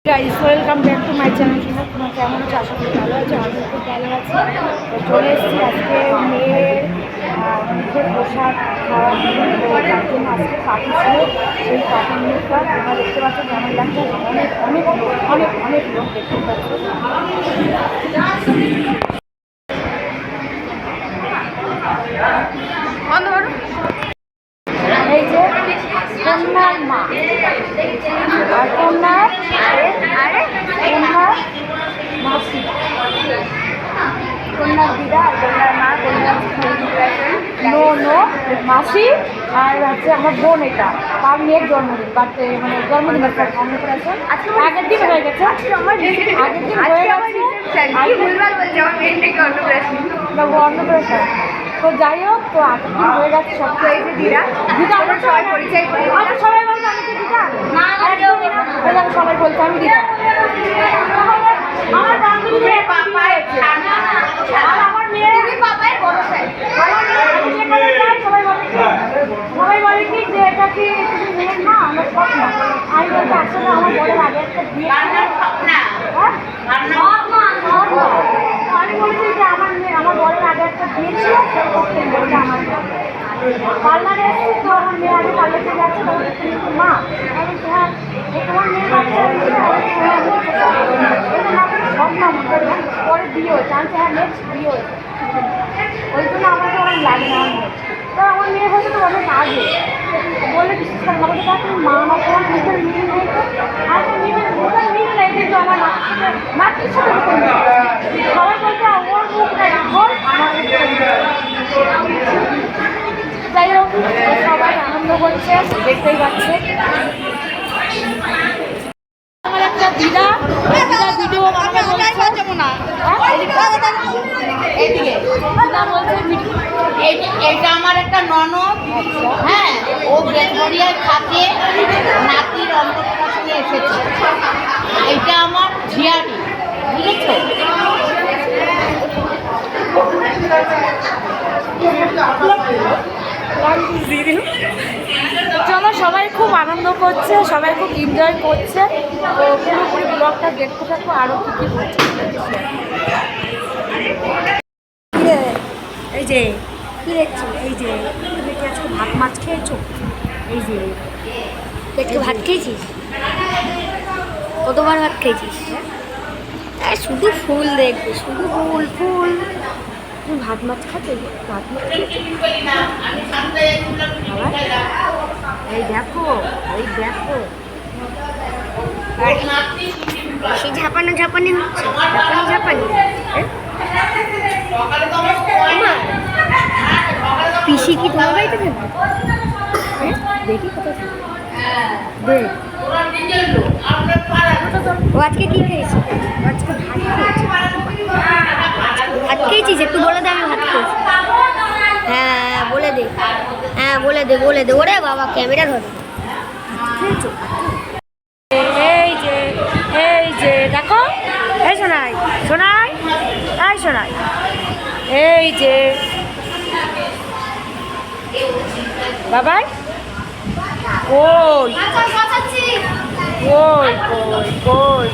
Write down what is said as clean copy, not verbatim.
Guys welcome back to my channel. তোমার কেমন আছো? আশা করি ভালো আছো। আমি খুব ভালো আছি। তো চলে এসেছি আজকে মেয়ের মুখের পোশাক খাওয়ার জন্য। তার জন্য আজকে পার্টি ছিল। সেই পার্টির মুখটা তোমরা দেখতে পাচ্ছ কেমন লাগছে। অনেক অনেক লোক অনেক অনেক লোক দেখতে পাচ্ছ। এই যে কন্যার মা আর কন্যার মাসি, কন্যার দিদা আর কন্যার মা, কন্যার মাসি আর হচ্ছে আমার বোন। এটা তার মেয়ের জন্মদিন, মানে জন্মদিনের অন্নপ্রাশন আজকে আগের দিন হয়ে গেছে। আগের দিন হয়ে গেছে অন্নপ্রাশন। তো যাই হোক, তো আগের দিন হয়ে গেছে সব। দিদা আমরা সবাই পরিচয় করি। সবাই বলছে আমি তো দিদা না, সবাই বলছে আমি দিদা। আমার বান্ধবী আমার মেয়ে সবাই বলে কি যে এটা কি মেয়ের মা? আমার স্বপ্ন। আমি বলছি আসলে আমার বড়ের আগে একটা বিয়ে, আমি বলেছি যে আমার বড়ের আগে একটা বিয়ে ছিল, বলছে আমার পার্লারে এসেছি। তো আমার মেয়ে আগে পার্লারে যাচ্ছে, তখন মা আমি হ্যাঁ তোমার মেয়ের বাচ্চা সব না পরে বিয়ে হয়েছে। আমি হ্যাঁ নেক্সট বিয়ে হয়েছে, ওই জন্য আমাকে অনেক লাগে না। আমার মেয়ে তো আমার মেয়ে হয়েছে তো অনেক আগে বলে বিশেষ করে আমাকে তুমি মা আমার তোমার মুখের মিল নেই। তো আর মুখের মিল নেই, কিন্তু আমার নাতির সাথে সবাই বলছে ওর মুখটা এখন আমার। যাই হোক, সবাই আনন্দ করছে, দেখতেই পাচ্ছে। আমার একটা দিদা ভিডিও বানাবে বলছে না, এইদিকে দিদা বলছে এটা আমার একটা ননদ। হ্যাঁ, ও বেলগড়িয়ায় থাকে, নাতির অন্নপ্রাশনে এসেছে। এটা আমার ঝিয়ারি, বুঝেছো? চলো, সবাই খুব আনন্দ করছে, সবাই খুব এনজয় করছে। তো পুরোপুরি ব্লগটা দেখতে থাকবো আরও কী কী হচ্ছে। এই যে কী দেখছো? এই যে তুমি কি আজকে ভাত মাছ খেয়েছো? এই যে পেটকে ভাত খেয়েছিস? কতবার ভাত খেয়েছিস? শুধু ফুল দেখবে, শুধু ফুল ফুল। তুমি ভাত মাছ খাচ্ছো? ভাত মাছ খেয়েছো? এই দেখো, এই দেখো, সে ঝাপানো ঝাপানি হচ্ছে, ঝাপানি পিসি কি তোমার বাড়িতে থাকবে? দেখি কোথায় দেখ। ও আজকে কি খেয়েছি? আজকে ভাত খেয়েছি। ভাত খেয়েছিস? একটু বলে দে আমি ভাত খেয়েছি। হ্যাঁ বলে দে, হ্যাঁ বলে দে বলে দে। ওরে বাবা, ক্যামেরা ধর। খেয়েছো? এই যে দেখো, এই শোনাই শোনাই, এই শোনাই, এই যে বাবাই কই কই কই কই